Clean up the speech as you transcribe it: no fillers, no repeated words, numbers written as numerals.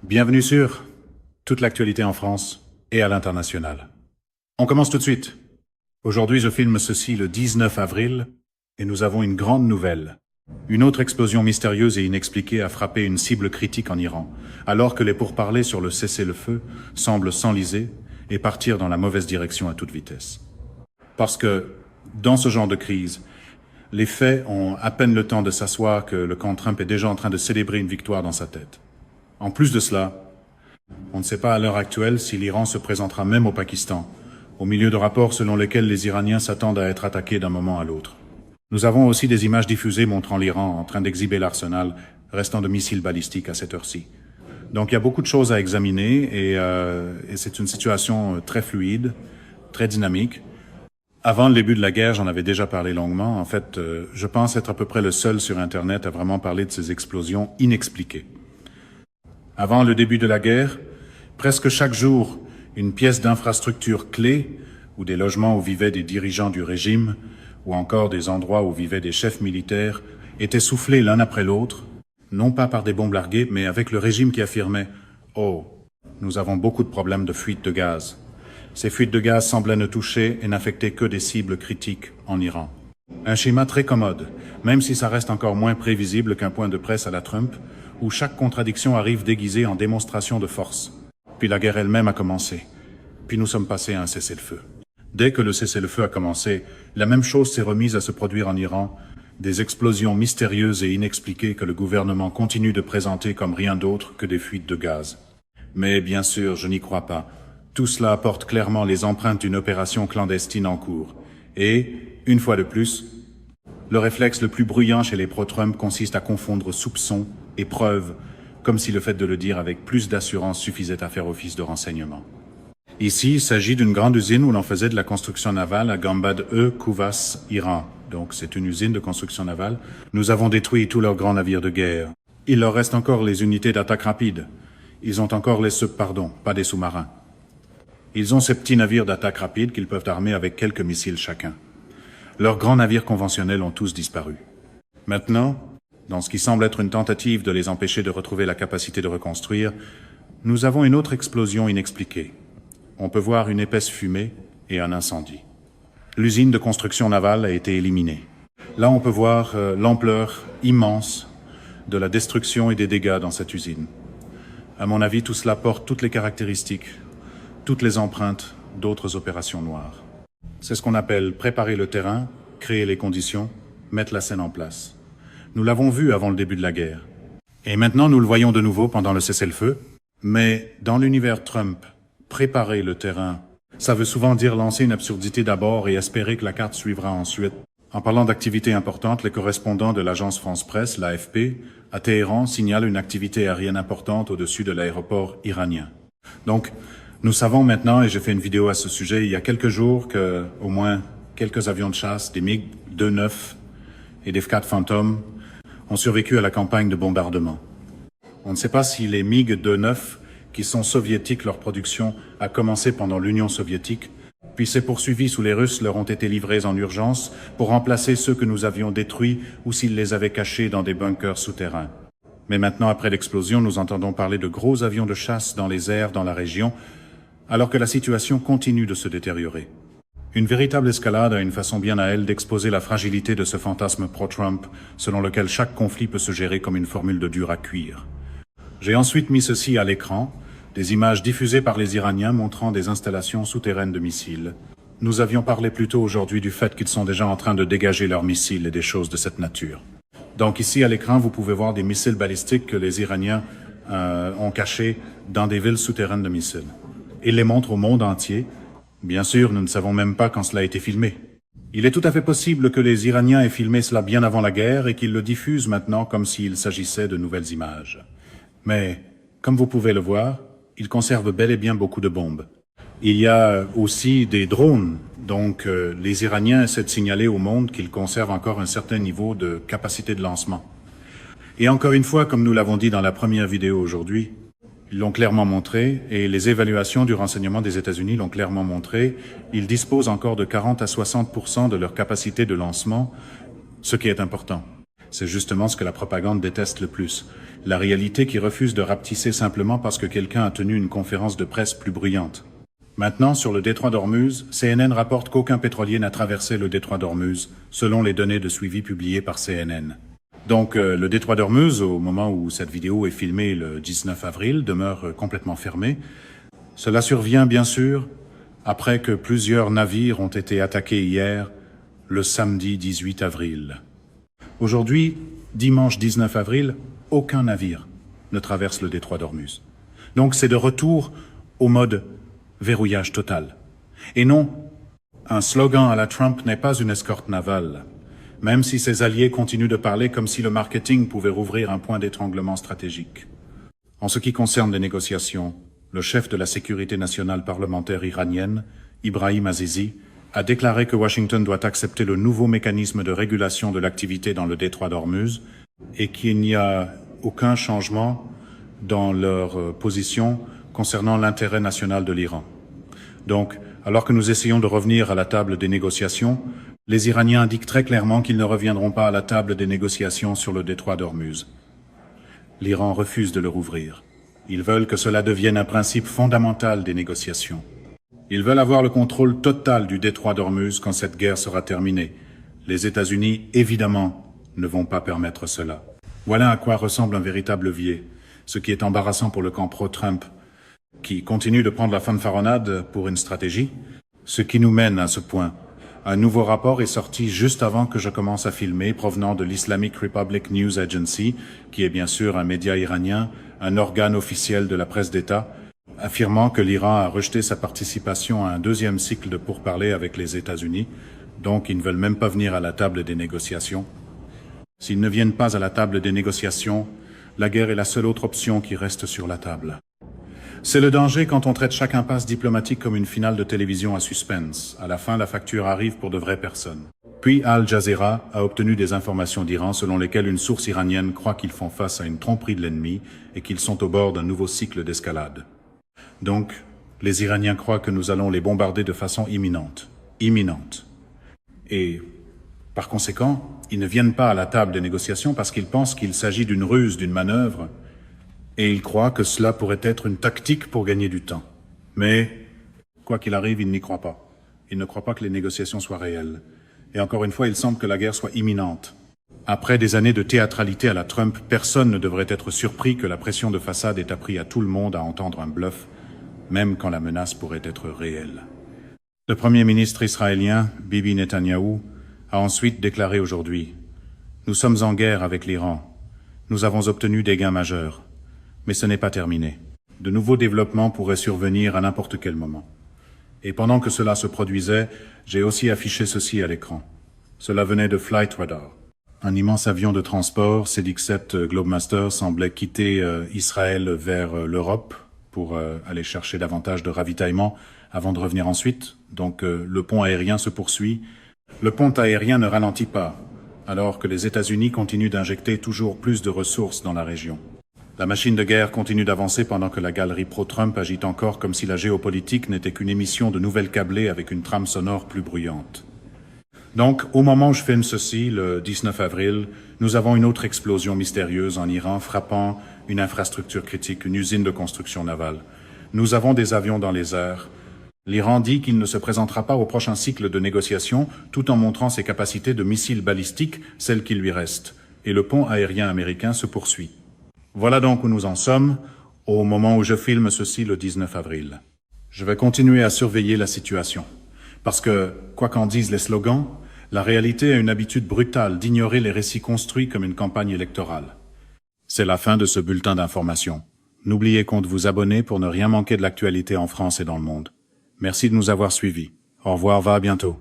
Bienvenue sur toute l'actualité en France et à l'international. On commence tout de suite. Aujourd'hui, je filme ceci le 19 avril et nous avons une grande nouvelle. Une autre explosion mystérieuse et inexpliquée a frappé une cible critique en Iran, alors que les pourparlers sur le cessez-le-feu semblent s'enliser et partir dans la mauvaise direction à toute vitesse. Parce que, dans ce genre de crise, les faits ont à peine le temps de s'asseoir que le camp Trump est déjà en train de célébrer une victoire dans sa tête. En plus de cela, on ne sait pas à l'heure actuelle si l'Iran se présentera même au Pakistan, au milieu de rapports selon lesquels les Iraniens s'attendent à être attaqués d'un moment à l'autre. Nous avons aussi des images diffusées montrant l'Iran en train d'exhiber l'arsenal restant de missiles balistiques à cette heure-ci. Donc il y a beaucoup de choses à examiner et c'est une situation très fluide, très dynamique. Avant le début de la guerre, j'en avais déjà parlé longuement. En fait, je pense être à peu près le seul sur Internet à vraiment parler de ces explosions inexpliquées. Avant le début de la guerre, presque chaque jour, une pièce d'infrastructure clé, ou des logements où vivaient des dirigeants du régime, ou encore des endroits où vivaient des chefs militaires, étaient soufflés l'un après l'autre, non pas par des bombes larguées, mais avec le régime qui affirmait « Oh, nous avons beaucoup de problèmes de fuite de gaz ». Ces fuites de gaz semblaient ne toucher et n'affecter que des cibles critiques en Iran. Un schéma très commode, même si ça reste encore moins prévisible qu'un point de presse à la Trump, où chaque contradiction arrive déguisée en démonstration de force. Puis la guerre elle-même a commencé. Puis nous sommes passés à un cessez-le-feu. Dès que le cessez-le-feu a commencé, la même chose s'est remise à se produire en Iran, des explosions mystérieuses et inexpliquées que le gouvernement continue de présenter comme rien d'autre que des fuites de gaz. Mais bien sûr, je n'y crois pas. Tout cela apporte clairement les empreintes d'une opération clandestine en cours. Et, une fois de plus, le réflexe le plus bruyant chez les pro-Trump consiste à confondre soupçons et preuves, comme si le fait de le dire avec plus d'assurance suffisait à faire office de renseignement. Ici, il s'agit d'une grande usine où l'on faisait de la construction navale à Gambad-e, Kouvas, Iran. Donc c'est une usine de construction navale. Nous avons détruit tous leurs grands navires de guerre. Il leur reste encore les unités d'attaque rapide. Ils ont encore pas des sous-marins. Ils ont ces petits navires d'attaque rapide qu'ils peuvent armer avec quelques missiles chacun. Leurs grands navires conventionnels ont tous disparu. Maintenant, dans ce qui semble être une tentative de les empêcher de retrouver la capacité de reconstruire, nous avons une autre explosion inexpliquée. On peut voir une épaisse fumée et un incendie. L'usine de construction navale a été éliminée. Là, on peut voir l'ampleur immense de la destruction et des dégâts dans cette usine. À mon avis, tout cela porte toutes les caractéristiques, toutes les empreintes d'autres opérations noires. C'est ce qu'on appelle préparer le terrain, créer les conditions, mettre la scène en place. Nous l'avons vu avant le début de la guerre. Et maintenant, nous le voyons de nouveau pendant le cessez-le-feu. Mais dans l'univers Trump, préparer le terrain, ça veut souvent dire lancer une absurdité d'abord et espérer que la carte suivra ensuite. En parlant d'activités importantes, les correspondants de l'agence France-Presse, l'AFP, à Téhéran signalent une activité aérienne importante au-dessus de l'aéroport iranien. Donc, nous savons maintenant, et j'ai fait une vidéo à ce sujet il y a quelques jours, que au moins quelques avions de chasse, des MiG-29 et des F-4 Phantom, ont survécu à la campagne de bombardement. On ne sait pas si les MiG-29, qui sont soviétiques, leur production a commencé pendant l'Union soviétique, puis s'est poursuivie sous les Russes, leur ont été livrés en urgence pour remplacer ceux que nous avions détruits ou s'ils les avaient cachés dans des bunkers souterrains. Mais maintenant, après l'explosion, nous entendons parler de gros avions de chasse dans les airs dans la région, alors que la situation continue de se détériorer. Une véritable escalade a une façon bien à elle d'exposer la fragilité de ce fantasme pro-Trump, selon lequel chaque conflit peut se gérer comme une formule de dur à cuire. J'ai ensuite mis ceci à l'écran, des images diffusées par les Iraniens montrant des installations souterraines de missiles. Nous avions parlé plus tôt aujourd'hui du fait qu'ils sont déjà en train de dégager leurs missiles et des choses de cette nature. Donc ici à l'écran, vous pouvez voir des missiles balistiques que les Iraniens ont cachés dans des villes souterraines de missiles. Ils les montrent au monde entier. Bien sûr, nous ne savons même pas quand cela a été filmé. Il est tout à fait possible que les Iraniens aient filmé cela bien avant la guerre et qu'ils le diffusent maintenant comme s'il s'agissait de nouvelles images. Mais, comme vous pouvez le voir, ils conservent bel et bien beaucoup de bombes. Il y a aussi des drones, donc les Iraniens essaient de signaler au monde qu'ils conservent encore un certain niveau de capacité de lancement. Et encore une fois, comme nous l'avons dit dans la première vidéo aujourd'hui, ils l'ont clairement montré, et les évaluations du renseignement des États-Unis l'ont clairement montré, ils disposent encore de 40 à 60% de leur capacité de lancement, ce qui est important. C'est justement ce que la propagande déteste le plus. La réalité qui refuse de rapetisser simplement parce que quelqu'un a tenu une conférence de presse plus bruyante. Maintenant, sur le détroit d'Ormuz, CNN rapporte qu'aucun pétrolier n'a traversé le détroit d'Ormuz, selon les données de suivi publiées par CNN. Donc, le détroit d'Ormuz, au moment où cette vidéo est filmée le 19 avril, demeure complètement fermé. Cela survient, bien sûr, après que plusieurs navires ont été attaqués hier, le samedi 18 avril. Aujourd'hui, dimanche 19 avril, aucun navire ne traverse le détroit d'Ormuz. Donc c'est de retour au mode verrouillage total. Et non, un slogan à la Trump n'est pas une escorte navale, même si ses alliés continuent de parler comme si le marketing pouvait rouvrir un point d'étranglement stratégique. En ce qui concerne les négociations, le chef de la sécurité nationale parlementaire iranienne, Ibrahim Azizi, a déclaré que Washington doit accepter le nouveau mécanisme de régulation de l'activité dans le détroit d'Ormuz et qu'il n'y a aucun changement dans leur position concernant l'intérêt national de l'Iran. Donc, alors que nous essayons de revenir à la table des négociations, les Iraniens indiquent très clairement qu'ils ne reviendront pas à la table des négociations sur le détroit d'Ormuz. L'Iran refuse de le rouvrir. Ils veulent que cela devienne un principe fondamental des négociations. Ils veulent avoir le contrôle total du détroit d'Ormuz quand cette guerre sera terminée. Les États-Unis, évidemment, ne vont pas permettre cela. Voilà à quoi ressemble un véritable levier, ce qui est embarrassant pour le camp pro-Trump, qui continue de prendre la fanfaronnade pour une stratégie, ce qui nous mène à ce point. Un nouveau rapport est sorti juste avant que je commence à filmer, provenant de l'Islamic Republic News Agency, qui est bien sûr un média iranien, un organe officiel de la presse d'État, affirmant que l'Iran a rejeté sa participation à un deuxième cycle de pourparlers avec les États-Unis, donc ils ne veulent même pas venir à la table des négociations. S'ils ne viennent pas à la table des négociations, la guerre est la seule autre option qui reste sur la table. C'est le danger quand on traite chaque impasse diplomatique comme une finale de télévision à suspense. À la fin, la facture arrive pour de vraies personnes. Puis Al Jazeera a obtenu des informations d'Iran selon lesquelles une source iranienne croit qu'ils font face à une tromperie de l'ennemi et qu'ils sont au bord d'un nouveau cycle d'escalade. Donc, les Iraniens croient que nous allons les bombarder de façon imminente. Et, par conséquent, ils ne viennent pas à la table des négociations parce qu'ils pensent qu'il s'agit d'une ruse, d'une manœuvre, et ils croient que cela pourrait être une tactique pour gagner du temps. Mais, quoi qu'il arrive, ils n'y croient pas. Ils ne croient pas que les négociations soient réelles. Et encore une fois, il semble que la guerre soit imminente. Après des années de théâtralité à la Trump, personne ne devrait être surpris que la pression de façade ait appris à tout le monde à entendre un bluff, même quand la menace pourrait être réelle. Le Premier ministre israélien, Bibi Netanyahou, a ensuite déclaré aujourd'hui « Nous sommes en guerre avec l'Iran. Nous avons obtenu des gains majeurs. Mais ce n'est pas terminé. De nouveaux développements pourraient survenir à n'importe quel moment. Et pendant que cela se produisait, j'ai aussi affiché ceci à l'écran. Cela venait de Flight Radar. Un immense avion de transport, CDX-7 Globemaster, semblait quitter Israël vers l'Europe pour aller chercher davantage de ravitaillement avant de revenir ensuite. Donc le pont aérien se poursuit. Le pont aérien ne ralentit pas, alors que les États-Unis continuent d'injecter toujours plus de ressources dans la région. La machine de guerre continue d'avancer pendant que la galerie pro-Trump agite encore comme si la géopolitique n'était qu'une émission de nouvelles câblées avec une trame sonore plus bruyante. Donc, au moment où je filme ceci, le 19 avril, nous avons une autre explosion mystérieuse en Iran frappant une infrastructure critique, une usine de construction navale. Nous avons des avions dans les airs. L'Iran dit qu'il ne se présentera pas au prochain cycle de négociations tout en montrant ses capacités de missiles balistiques, celles qui lui restent. Et le pont aérien américain se poursuit. Voilà donc où nous en sommes, au moment où je filme ceci le 19 avril. Je vais continuer à surveiller la situation. Parce que, quoi qu'en disent les slogans, la réalité a une habitude brutale d'ignorer les récits construits comme une campagne électorale. C'est la fin de ce bulletin d'information. N'oubliez pas de vous abonner pour ne rien manquer de l'actualité en France et dans le monde. Merci de nous avoir suivis. Au revoir, à bientôt.